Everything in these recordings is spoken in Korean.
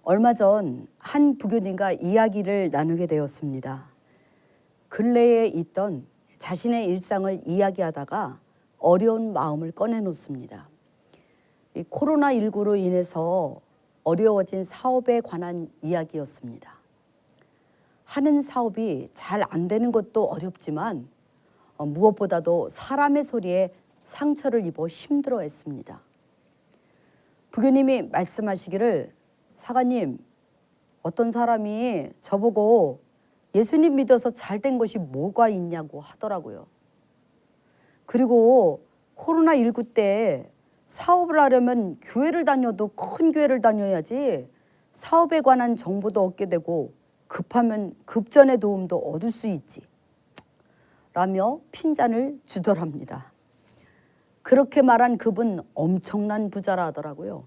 얼마 전 한 부교님과 이야기를 나누게 되었습니다. 근래에 있던 자신의 일상을 이야기하다가 어려운 마음을 꺼내놓습니다. 이 코로나19로 인해서 어려워진 사업에 관한 이야기였습니다. 하는 사업이 잘 안 되는 것도 어렵지만 무엇보다도 사람의 소리에 상처를 입어 힘들어했습니다. 부교님이 말씀하시기를, 사가님, 어떤 사람이 저보고 예수님 믿어서 잘 된 것이 뭐가 있냐고 하더라고요. 그리고 코로나19 때 사업을 하려면 교회를 다녀도 큰 교회를 다녀야지 사업에 관한 정보도 얻게 되고 급하면 급전의 도움도 얻을 수 있지 라며 핀잔을 주더랍니다. 그렇게 말한 그분 엄청난 부자라 하더라고요.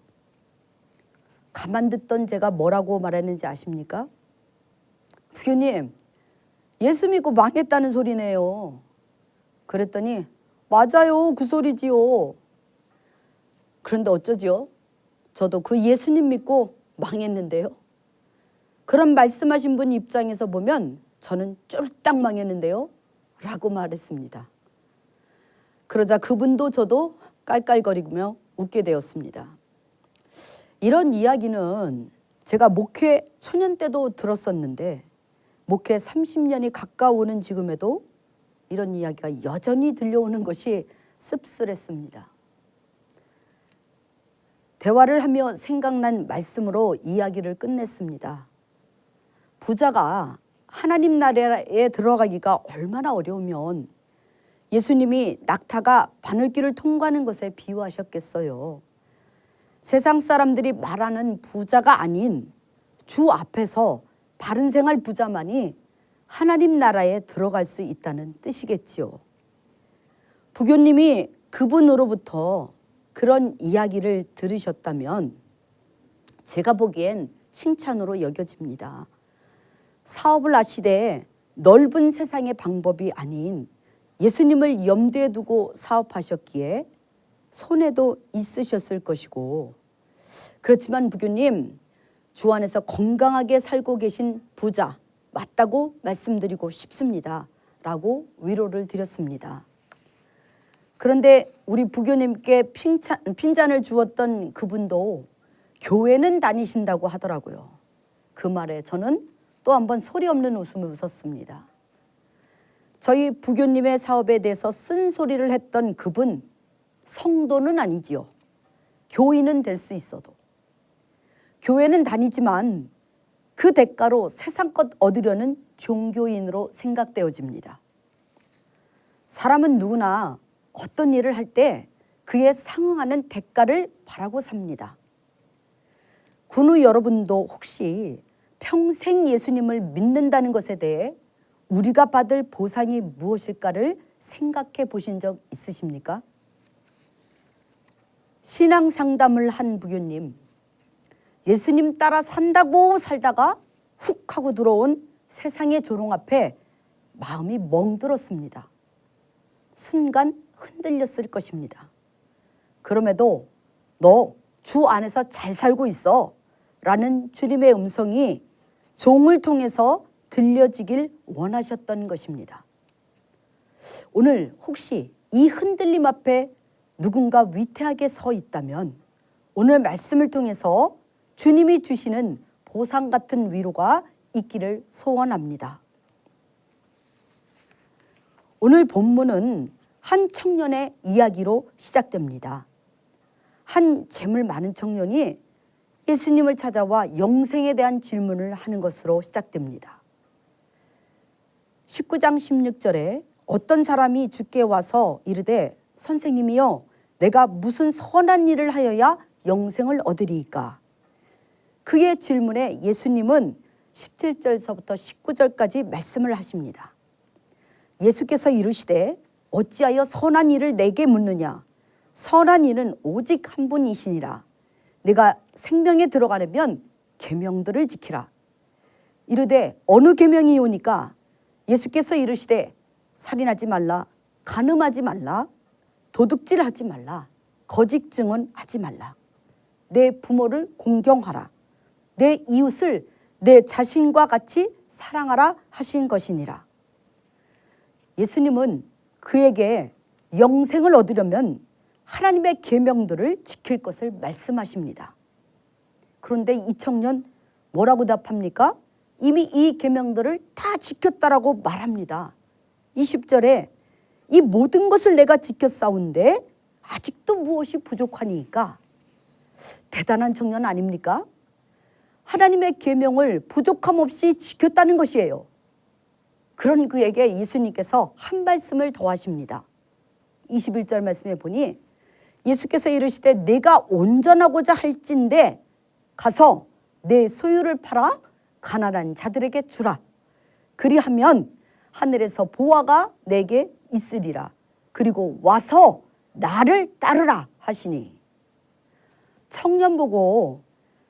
가만 듣던 제가 뭐라고 말했는지 아십니까? 부교님, 예수 믿고 망했다는 소리네요. 그랬더니 맞아요, 그 소리지요. 그런데 어쩌지요? 저도 그 예수님 믿고 망했는데요. 그런 말씀하신 분 입장에서 보면 저는 쫄딱 망했는데요 라고 말했습니다. 그러자 그분도 저도 깔깔거리며 웃게 되었습니다. 이런 이야기는 제가 목회 초년 때도 들었었는데 목회 30년이 가까워오는 지금에도 이런 이야기가 여전히 들려오는 것이 씁쓸했습니다. 대화를 하며 생각난 말씀으로 이야기를 끝냈습니다. 부자가 하나님 나라에 들어가기가 얼마나 어려우면 예수님이 낙타가 바늘길을 통과하는 것에 비유하셨겠어요. 세상 사람들이 말하는 부자가 아닌 주 앞에서 바른 생활 부자만이 하나님 나라에 들어갈 수 있다는 뜻이겠지요. 부교님이 그분으로부터 그런 이야기를 들으셨다면 제가 보기엔 칭찬으로 여겨집니다. 사업을 하시되 넓은 세상의 방법이 아닌 예수님을 염두에 두고 사업하셨기에 손해도 있으셨을 것이고, 그렇지만 부교님, 주 안에서 건강하게 살고 계신 부자 맞다고 말씀드리고 싶습니다 라고 위로를 드렸습니다. 그런데 우리 부교님께 핀잔을 주었던 그분도 교회는 다니신다고 하더라고요. 그 말에 저는 또 한 번 소리 없는 웃음을 웃었습니다. 저희 부교님의 사업에 대해서 쓴소리를 했던 그분, 성도는 아니지요. 교인은 될 수 있어도. 교회는 다니지만 그 대가로 세상껏 얻으려는 종교인으로 생각되어집니다. 사람은 누구나 어떤 일을 할 때 그에 상응하는 대가를 바라고 삽니다. 군우 여러분도 혹시 평생 예수님을 믿는다는 것에 대해 우리가 받을 보상이 무엇일까를 생각해 보신 적 있으십니까? 신앙 상담을 한 부교님, 예수님 따라 산다고 살다가 훅 하고 들어온 세상의 조롱 앞에 마음이 멍들었습니다. 순간 흔들렸을 것입니다. 그럼에도 너 주 안에서 잘 살고 있어 라는 주님의 음성이 종을 통해서 들려지길 원하셨던 것입니다. 오늘 혹시 이 흔들림 앞에 누군가 위태하게 서 있다면 오늘 말씀을 통해서 주님이 주시는 보상 같은 위로가 있기를 소원합니다. 오늘 본문은 한 청년의 이야기로 시작됩니다. 한 재물 많은 청년이 예수님을 찾아와 영생에 대한 질문을 하는 것으로 시작됩니다. 19장 16절에 어떤 사람이 주께 와서 이르되 선생님이여 내가 무슨 선한 일을 하여야 영생을 얻으리이까? 그의 질문에 예수님은 17절서부터 19절까지 말씀을 하십니다. 예수께서 이르시되 어찌하여 선한 일을 내게 묻느냐? 선한 일은 오직 한 분이시니라. 네가 생명에 들어가려면 계명들을 지키라. 이르되 어느 계명이 오니까? 예수께서 이르시되 살인하지 말라, 간음하지 말라, 도둑질하지 말라, 거짓 증언하지 말라, 내 부모를 공경하라, 내 이웃을 내 자신과 같이 사랑하라 하신 것이니라. 예수님은 그에게 영생을 얻으려면 하나님의 계명들을 지킬 것을 말씀하십니다. 그런데 이 청년 뭐라고 답합니까? 이미 이 계명들을 다 지켰다라고 말합니다. 20절에 이 모든 것을 내가 지켰사온데 아직도 무엇이 부족하니까? 대단한 청년 아닙니까? 하나님의 계명을 부족함 없이 지켰다는 것이에요. 그런 그에게 예수님께서 한 말씀을 더하십니다. 21절 말씀에 보니 예수께서 이르시되 내가 온전하고자 할진대 가서 내 소유를 팔아 가난한 자들에게 주라. 그리하면 하늘에서 보화가 내게 있으리라. 그리고 와서 나를 따르라 하시니. 청년 보고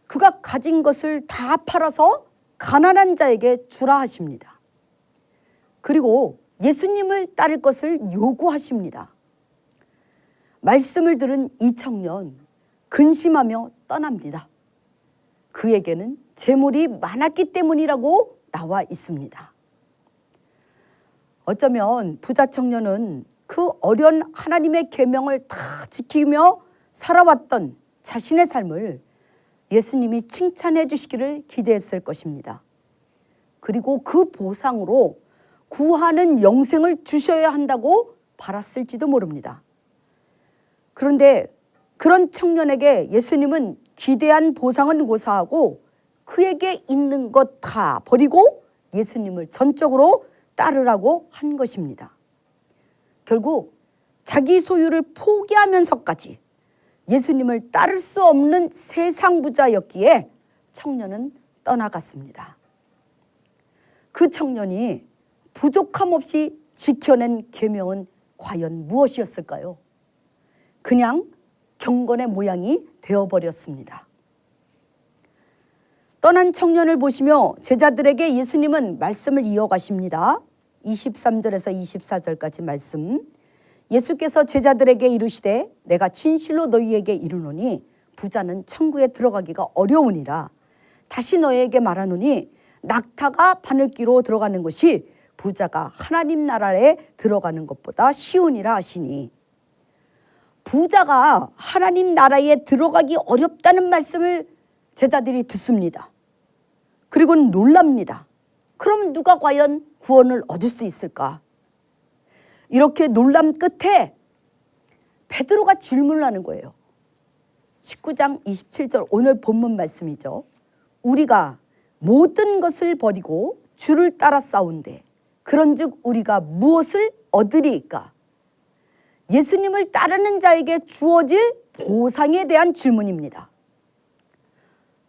그가 가진 것을 다 팔아서 가난한 자에게 주라 하십니다. 그리고 예수님을 따를 것을 요구하십니다. 말씀을 들은 이 청년 근심하며 떠납니다. 그에게는 재물이 많았기 때문이라고 나와 있습니다. 어쩌면 부자 청년은 그 어려운 하나님의 계명을 다 지키며 살아왔던 자신의 삶을 예수님이 칭찬해 주시기를 기대했을 것입니다. 그리고 그 보상으로 구하는 영생을 주셔야 한다고 바랐을지도 모릅니다. 그런데 그런 청년에게 예수님은 기대한 보상은 고사하고 그에게 있는 것 다 버리고 예수님을 전적으로 따르라고 한 것입니다. 결국 자기 소유를 포기하면서까지 예수님을 따를 수 없는 세상 부자였기에 청년은 떠나갔습니다. 그 청년이 부족함 없이 지켜낸 계명은 과연 무엇이었을까요? 그냥 경건의 모양이 되어버렸습니다. 떠난 청년을 보시며 제자들에게 예수님은 말씀을 이어가십니다. 23절에서 24절까지 말씀. 예수께서 제자들에게 이르시되 내가 진실로 너희에게 이르노니 부자는 천국에 들어가기가 어려우니라. 다시 너희에게 말하노니 낙타가 바늘귀로 들어가는 것이 부자가 하나님 나라에 들어가는 것보다 쉬우니라 하시니. 부자가 하나님 나라에 들어가기 어렵다는 말씀을 제자들이 듣습니다. 그리고 놀랍니다. 그럼 누가 과연 구원을 얻을 수 있을까? 이렇게 놀람 끝에 베드로가 질문을 하는 거예요. 19장 27절 오늘 본문 말씀이죠. 우리가 모든 것을 버리고 주를 따라 싸운데 그런즉 우리가 무엇을 얻으리이까? 예수님을 따르는 자에게 주어질 보상에 대한 질문입니다.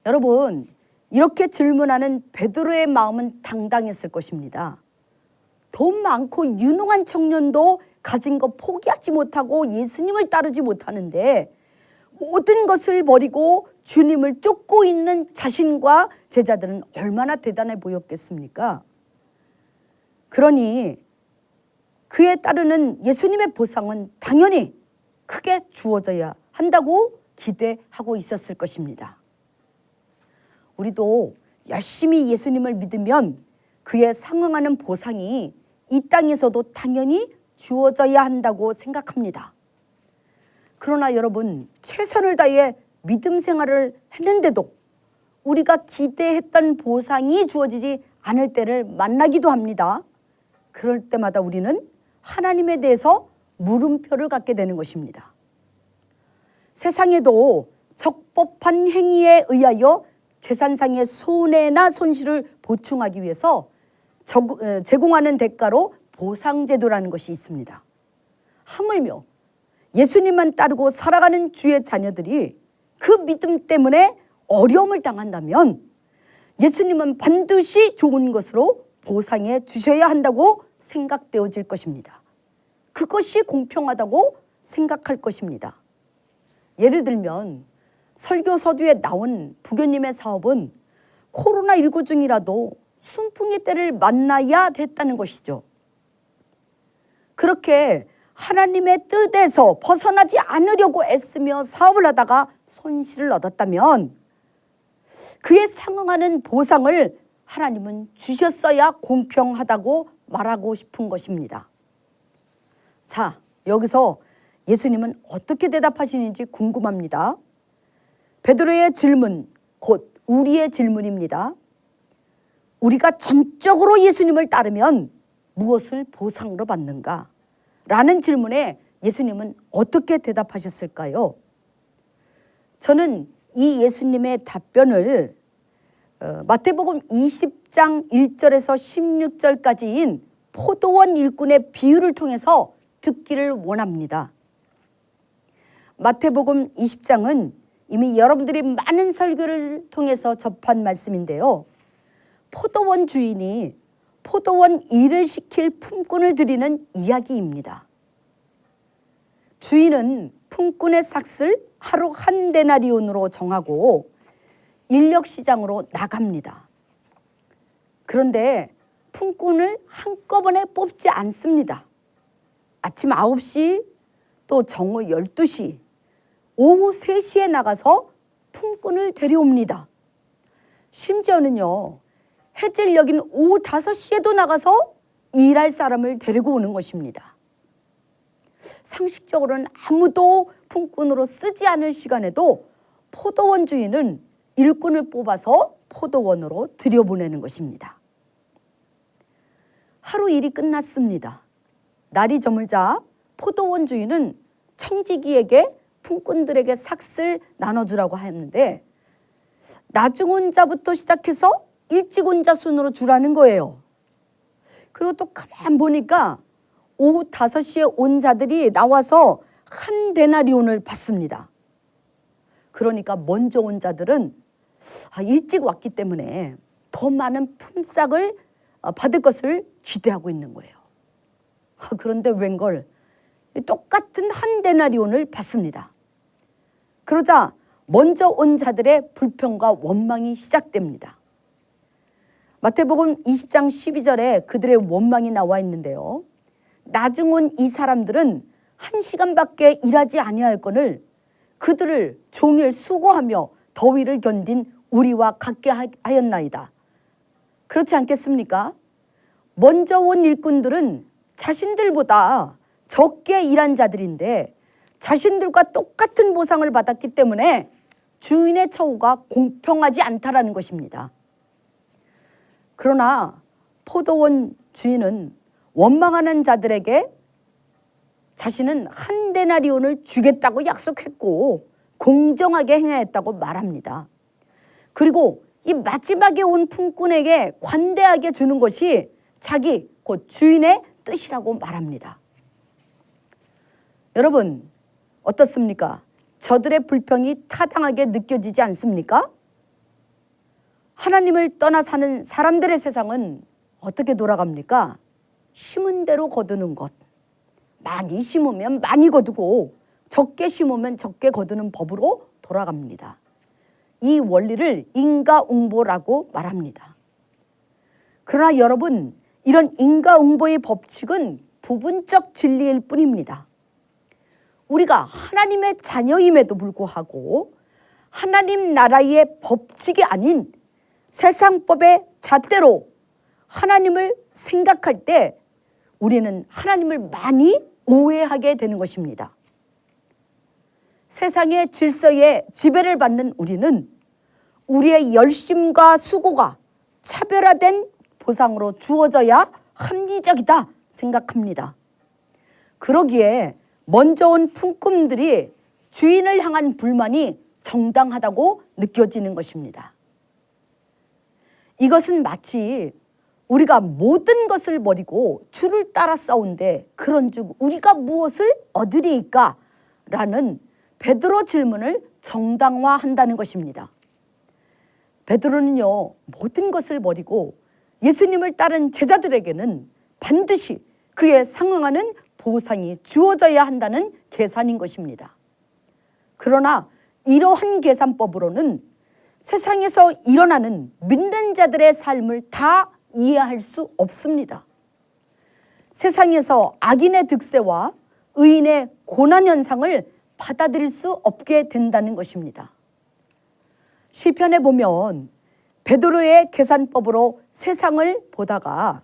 여러분, 이렇게 질문하는 베드로의 마음은 당당했을 것입니다. 돈 많고 유능한 청년도 가진 것 포기하지 못하고 예수님을 따르지 못하는데 모든 것을 버리고 주님을 쫓고 있는 자신과 제자들은 얼마나 대단해 보였겠습니까? 그러니 그에 따르는 예수님의 보상은 당연히 크게 주어져야 한다고 기대하고 있었을 것입니다. 우리도 열심히 예수님을 믿으면 그에 상응하는 보상이 이 땅에서도 당연히 주어져야 한다고 생각합니다. 그러나 여러분, 최선을 다해 믿음 생활을 했는데도 우리가 기대했던 보상이 주어지지 않을 때를 만나기도 합니다. 그럴 때마다 우리는 하나님에 대해서 물음표를 갖게 되는 것입니다. 세상에도 적법한 행위에 의하여 재산상의 손해나 손실을 보충하기 위해서 제공하는 대가로 보상제도라는 것이 있습니다. 하물며 예수님만 따르고 살아가는 주의 자녀들이 그 믿음 때문에 어려움을 당한다면 예수님은 반드시 좋은 것으로 보상해 주셔야 한다고 생각되어질 것입니다. 그것이 공평하다고 생각할 것입니다. 예를 들면 설교 서두에 나온 부교님의 사업은 코로나19 중이라도 순풍의 때를 만나야 됐다는 것이죠. 그렇게 하나님의 뜻에서 벗어나지 않으려고 애쓰며 사업을 하다가 손실을 얻었다면 그에 상응하는 보상을 하나님은 주셨어야 공평하다고 말하고 싶은 것입니다. 자, 여기서 예수님은 어떻게 대답하시는지 궁금합니다. 베드로의 질문, 곧 우리의 질문입니다. 우리가 전적으로 예수님을 따르면 무엇을 보상으로 받는가? 라는 질문에 예수님은 어떻게 대답하셨을까요? 저는 이 예수님의 답변을 마태복음 20장 1절에서 16절까지인 포도원 일꾼의 비유를 통해서 듣기를 원합니다. 마태복음 20장은 이미 여러분들이 많은 설교를 통해서 접한 말씀인데요. 포도원 주인이 포도원 일을 시킬 품꾼을 드리는 이야기입니다. 주인은 품꾼의 삭을 하루 한 데나리온으로 정하고 인력시장으로 나갑니다. 그런데 품꾼을 한꺼번에 뽑지 않습니다. 아침 9시, 또 정오 12시, 오후 3시에 나가서 품꾼을 데려옵니다. 심지어는요, 해질녘인 오후 5시에도 나가서 일할 사람을 데리고 오는 것입니다. 상식적으로는 아무도 품꾼으로 쓰지 않을 시간에도 포도원 주인은 일꾼을 뽑아서 포도원으로 들여보내는 것입니다. 하루 일이 끝났습니다. 날이 저물자 포도원 주인은 청지기에게 품꾼들에게 삭을 나눠주라고 하는데 나중 온 자부터 시작해서 일찍 온 자 순으로 주라는 거예요. 그리고 또 가만 보니까 오후 5시에 온 자들이 나와서 한 데나리온을 받습니다. 그러니까 먼저 온 자들은 일찍 왔기 때문에 더 많은 품삯을 받을 것을 기대하고 있는 거예요. 그런데 웬걸 똑같은 한 데나리온을 받습니다. 그러자 먼저 온 자들의 불평과 원망이 시작됩니다. 마태복음 20장 12절에 그들의 원망이 나와 있는데요. 나중 온 이 사람들은 1시간밖에 일하지 아니하였거늘 그들을 종일 수고하며 더위를 견딘 우리와 같게 하였나이다. 그렇지 않겠습니까? 먼저 온 일꾼들은 자신들보다 적게 일한 자들인데 자신들과 똑같은 보상을 받았기 때문에 주인의 처우가 공평하지 않다라는 것입니다. 그러나 포도원 주인은 원망하는 자들에게 자신은 한 데나리온을 주겠다고 약속했고 공정하게 행하였다고 말합니다. 그리고 이 마지막에 온 품꾼에게 관대하게 주는 것이 자기 곧 주인의 뜻이라고 말합니다. 여러분 어떻습니까? 저들의 불평이 타당하게 느껴지지 않습니까? 하나님을 떠나 사는 사람들의 세상은 어떻게 돌아갑니까? 심은 대로 거두는 것. 많이 심으면 많이 거두고 적게 심으면 적게 거두는 법으로 돌아갑니다. 이 원리를 인과응보라고 말합니다. 그러나 여러분, 이런 인과응보의 법칙은 부분적 진리일 뿐입니다. 우리가 하나님의 자녀임에도 불구하고 하나님 나라의 법칙이 아닌 세상법의 잣대로 하나님을 생각할 때 우리는 하나님을 많이 오해하게 되는 것입니다. 세상의 질서에 지배를 받는 우리는 우리의 열심과 수고가 차별화된 보상으로 주어져야 합리적이다 생각합니다. 그러기에 먼저 온 품꾼들이 주인을 향한 불만이 정당하다고 느껴지는 것입니다. 이것은 마치 우리가 모든 것을 버리고 주를 따라 싸운데 그런즉 우리가 무엇을 얻으리이까? 라는 베드로 질문을 정당화한다는 것입니다. 베드로는요, 모든 것을 버리고 예수님을 따른 제자들에게는 반드시 그에 상응하는 보상이 주어져야 한다는 계산인 것입니다. 그러나 이러한 계산법으로는 세상에서 일어나는 믿는 자들의 삶을 다 이해할 수 없습니다. 세상에서 악인의 득세와 의인의 고난 현상을 받아들일 수 없게 된다는 것입니다. 시편에 보면 베드로의 계산법으로 세상을 보다가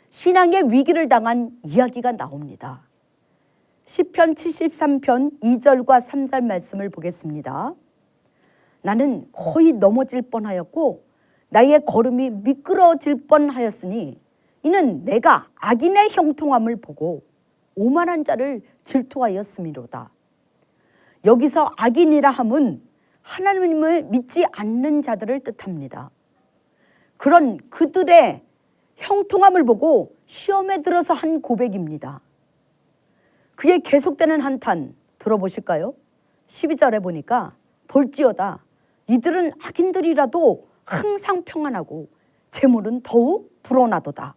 신앙의 위기를 당한 이야기가 나옵니다. 시편 73편 2절과 3절 말씀을 보겠습니다. 나는 거의 넘어질 뻔하였고 나의 걸음이 미끄러질 뻔하였으니 이는 내가 악인의 형통함을 보고 오만한 자를 질투하였음이로다. 여기서 악인이라 함은 하나님을 믿지 않는 자들을 뜻합니다. 그런 그들의 형통함을 보고 시험에 들어서 한 고백입니다. 그의 계속되는 한탄 들어보실까요? 12절에 보니까 볼지어다 이들은 악인들이라도 항상 평안하고 재물은 더욱 불어나도다.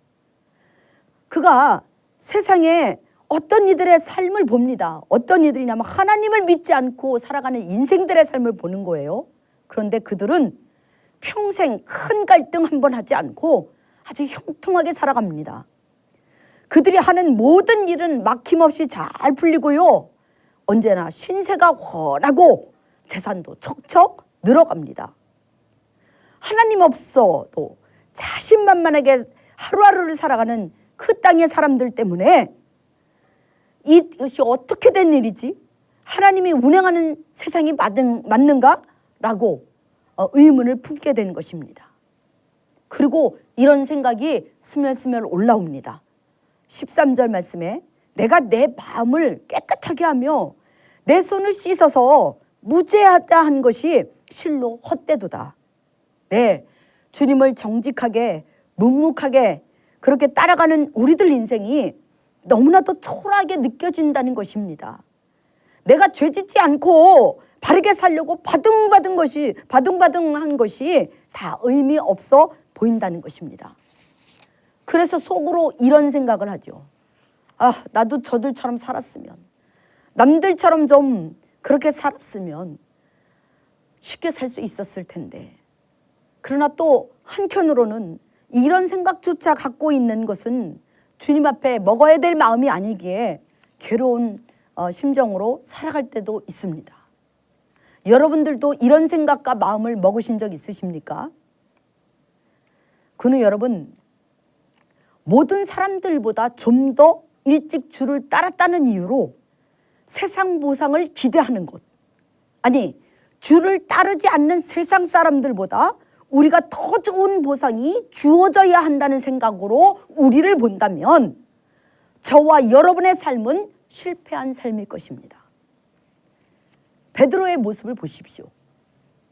그가 세상에 어떤 이들의 삶을 봅니다. 어떤 이들이냐면 하나님을 믿지 않고 살아가는 인생들의 삶을 보는 거예요. 그런데 그들은 평생 큰 갈등 한 번 하지 않고 아주 형통하게 살아갑니다. 그들이 하는 모든 일은 막힘없이 잘 풀리고요. 언제나 신세가 훤하고 재산도 척척 늘어갑니다. 하나님 없어도 자신만만하게 하루하루를 살아가는 그 땅의 사람들 때문에 이것이 어떻게 된 일이지? 하나님이 운행하는 세상이 맞는가? 라고 의문을 품게 되는 것입니다. 그리고 이런 생각이 스멀스멀 올라옵니다. 13절 말씀에 내가 내 마음을 깨끗하게 하며 내 손을 씻어서 무죄하다 한 것이 실로 헛되도다. 네, 주님을 정직하게 묵묵하게 그렇게 따라가는 우리들 인생이 너무나도 초라하게 느껴진다는 것입니다. 내가 죄짓지 않고 바르게 살려고 바둥바둥한 것이 다 의미 없어 보인다는 것입니다. 그래서 속으로 이런 생각을 하죠. 아, 나도 저들처럼 살았으면, 남들처럼 좀 그렇게 살았으면 쉽게 살 수 있었을 텐데. 그러나 또 한편으로는 이런 생각조차 갖고 있는 것은 주님 앞에 먹어야 될 마음이 아니기에 괴로운 심정으로 살아갈 때도 있습니다. 여러분들도 이런 생각과 마음을 먹으신 적 있으십니까? 그는 여러분, 모든 사람들보다 좀 더 일찍 주를 따랐다는 이유로 세상 보상을 기대하는 것, 아니 주를 따르지 않는 세상 사람들보다 우리가 더 좋은 보상이 주어져야 한다는 생각으로 우리를 본다면 저와 여러분의 삶은 실패한 삶일 것입니다. 베드로의 모습을 보십시오.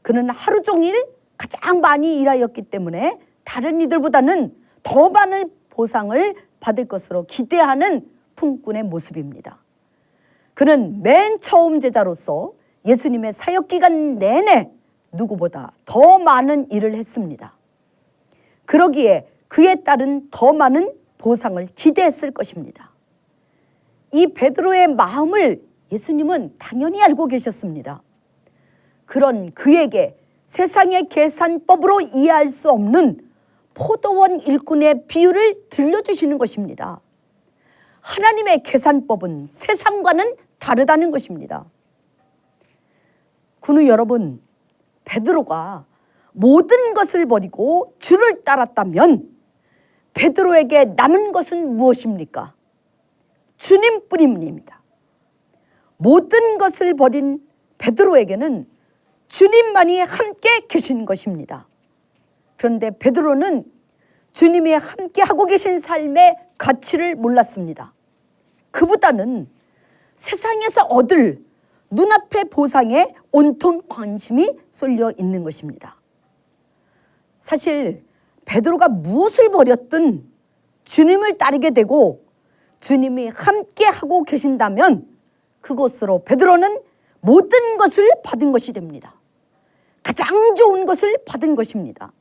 그는 하루 종일 가장 많이 일하였기 때문에 다른 이들보다는 더 많은 보상을 받을 것으로 기대하는 품꾼의 모습입니다. 그는 맨 처음 제자로서 예수님의 사역 기간 내내 누구보다 더 많은 일을 했습니다. 그러기에 그에 따른 더 많은 보상을 기대했을 것입니다. 이 베드로의 마음을 예수님은 당연히 알고 계셨습니다. 그런 그에게 세상의 계산법으로 이해할 수 없는 포도원 일꾼의 비유를 들려주시는 것입니다. 하나님의 계산법은 세상과는 다르다는 것입니다. 그는 여러분, 베드로가 모든 것을 버리고 주를 따랐다면 베드로에게 남은 것은 무엇입니까? 주님뿐입니다. 모든 것을 버린 베드로에게는 주님만이 함께 계신 것입니다. 그런데 베드로는 주님이 함께 하고 계신 삶의 가치를 몰랐습니다. 그보다는 세상에서 얻을 눈앞의 보상에 온통 관심이 쏠려 있는 것입니다. 사실 베드로가 무엇을 버렸든 주님을 따르게 되고 주님이 함께 하고 계신다면 그것으로 베드로는 모든 것을 받은 것이 됩니다. 가장 좋은 것을 받은 것입니다.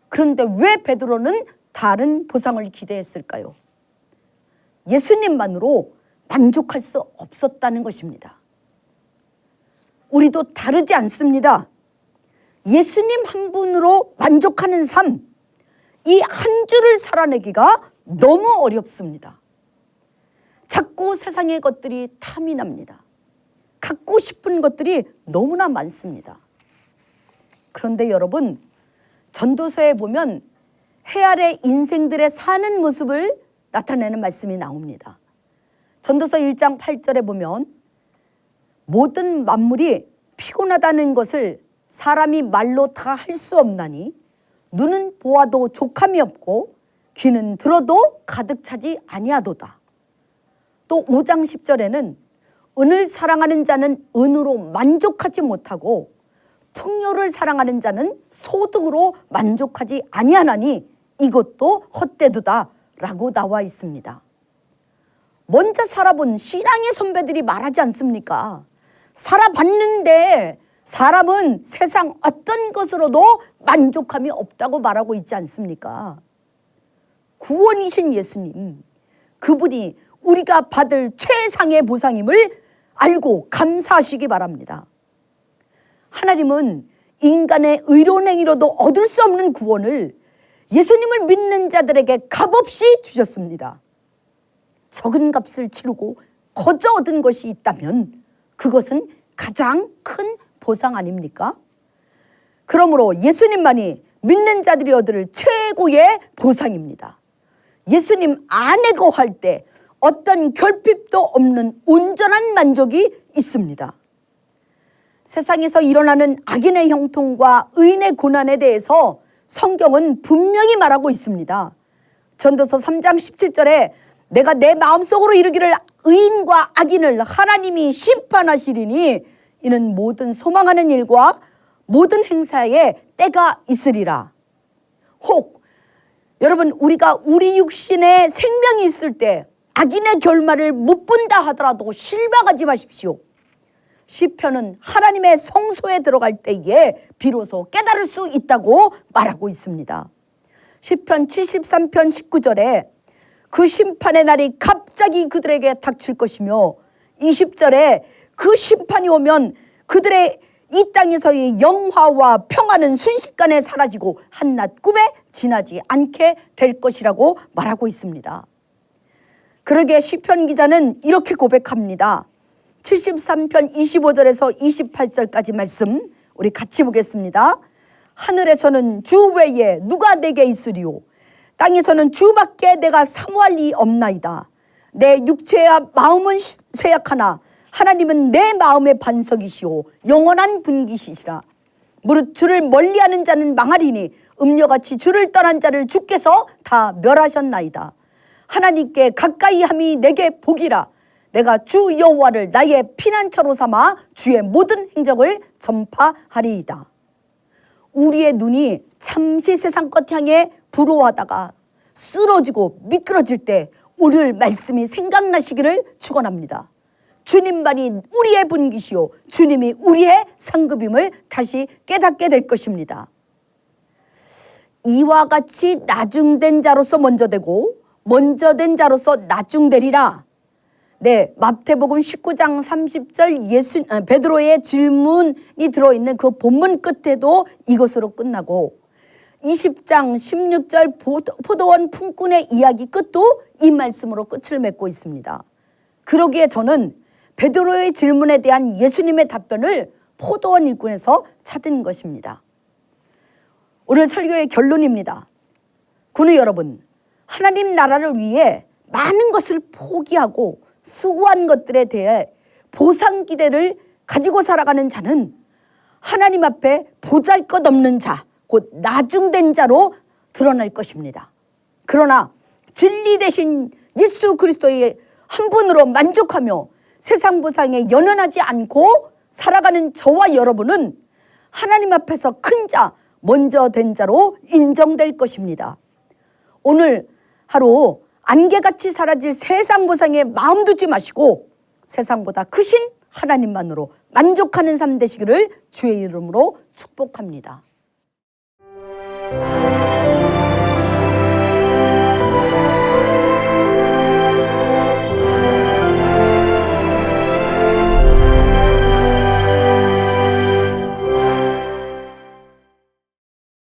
그런데 왜 베드로는 다른 보상을 기대했을까요? 예수님만으로 만족할 수 없었다는 것입니다. 우리도 다르지 않습니다. 예수님 한 분으로 만족하는 삶, 이 한 줄을 살아내기가 너무 어렵습니다. 자꾸 세상의 것들이 탐이 납니다. 갖고 싶은 것들이 너무나 많습니다. 그런데 여러분, 전도서에 보면 해 아래 인생들의 사는 모습을 나타내는 말씀이 나옵니다. 전도서 1장 8절에 보면 모든 만물이 피곤하다는 것을 사람이 말로 다 할 수 없나니 눈은 보아도 족함이 없고 귀는 들어도 가득 차지 아니하도다. 또 5장 10절에는 은을 사랑하는 자는 은으로 만족하지 못하고 풍요를 사랑하는 자는 소득으로 만족하지 아니하나니 이것도 헛되도다 라고 나와 있습니다. 먼저 살아본 신앙의 선배들이 말하지 않습니까? 살아봤는데 사람은 세상 어떤 것으로도 만족함이 없다고 말하고 있지 않습니까? 구원이신 예수님, 그분이 우리가 받을 최상의 보상임을 알고 감사하시기 바랍니다. 하나님은 인간의 의로운 행위로도 얻을 수 없는 구원을 예수님을 믿는 자들에게 값없이 주셨습니다. 적은 값을 치르고 거저 얻은 것이 있다면 그것은 가장 큰 보상 아닙니까? 그러므로 예수님만이 믿는 자들이 얻을 최고의 보상입니다. 예수님 안에 거할 때 어떤 결핍도 없는 온전한 만족이 있습니다. 세상에서 일어나는 악인의 형통과 의인의 고난에 대해서 성경은 분명히 말하고 있습니다. 전도서 3장 17절에 내가 내 마음속으로 이르기를 의인과 악인을 하나님이 심판하시리니 이는 모든 소망하는 일과 모든 행사에 때가 있으리라. 혹 여러분, 우리가 우리 육신에 생명이 있을 때 악인의 결말을 못 본다 하더라도 실망하지 마십시오. 시편은 하나님의 성소에 들어갈 때에 비로소 깨달을 수 있다고 말하고 있습니다. 시편 73편 19절에 그 심판의 날이 갑자기 그들에게 닥칠 것이며 20절에 그 심판이 오면 그들의 이 땅에서의 영화와 평화는 순식간에 사라지고 한낱 꿈에 지나지 않게 될 것이라고 말하고 있습니다. 그러기에 시편 기자는 이렇게 고백합니다. 73편 25절에서 28절까지 말씀 우리 같이 보겠습니다. 하늘에서는 주 외에 누가 내게 있으리요? 땅에서는 주밖에 내가 사모할 리 없나이다. 내 육체와 마음은 쇠약하나 하나님은 내 마음의 반석이시오 영원한 분기시시라. 무릇 주를 멀리하는 자는 망하리니 음녀같이 주를 떠난 자를 주께서 다 멸하셨나이다. 하나님께 가까이함이 내게 복이라. 내가 주 여호와를 나의 피난처로 삼아 주의 모든 행적을 전파하리이다. 우리의 눈이 잠시 세상 것 향해 부러워하다가 쓰러지고 미끄러질 때 오늘 말씀이 생각나시기를 축원합니다. 주님만이 우리의 분기시요 주님이 우리의 상급임을 다시 깨닫게 될 것입니다. 이와 같이 나중된 자로서 먼저 되고 먼저 된 자로서 나중되리라. 네, 마태복음 19장 30절 베드로의 질문이 들어있는 그 본문 끝에도 이것으로 끝나고 20장 16절 포도원 품꾼의 이야기 끝도 이 말씀으로 끝을 맺고 있습니다. 그러기에 저는 베드로의 질문에 대한 예수님의 답변을 포도원 일꾼에서 찾은 것입니다. 오늘 설교의 결론입니다. 군우 여러분, 하나님 나라를 위해 많은 것을 포기하고 수고한 것들에 대해 보상 기대를 가지고 살아가는 자는 하나님 앞에 보잘것없는 자, 곧 나중된 자로 드러날 것입니다. 그러나 진리 대신 예수 그리스도의 한 분으로 만족하며 세상 보상에 연연하지 않고 살아가는 저와 여러분은 하나님 앞에서 큰 자, 먼저 된 자로 인정될 것입니다. 오늘 하루 안개같이 사라질 세상 보상에 마음 두지 마시고 세상보다 크신 하나님만으로 만족하는 삶 되시기를 주의 이름으로 축복합니다.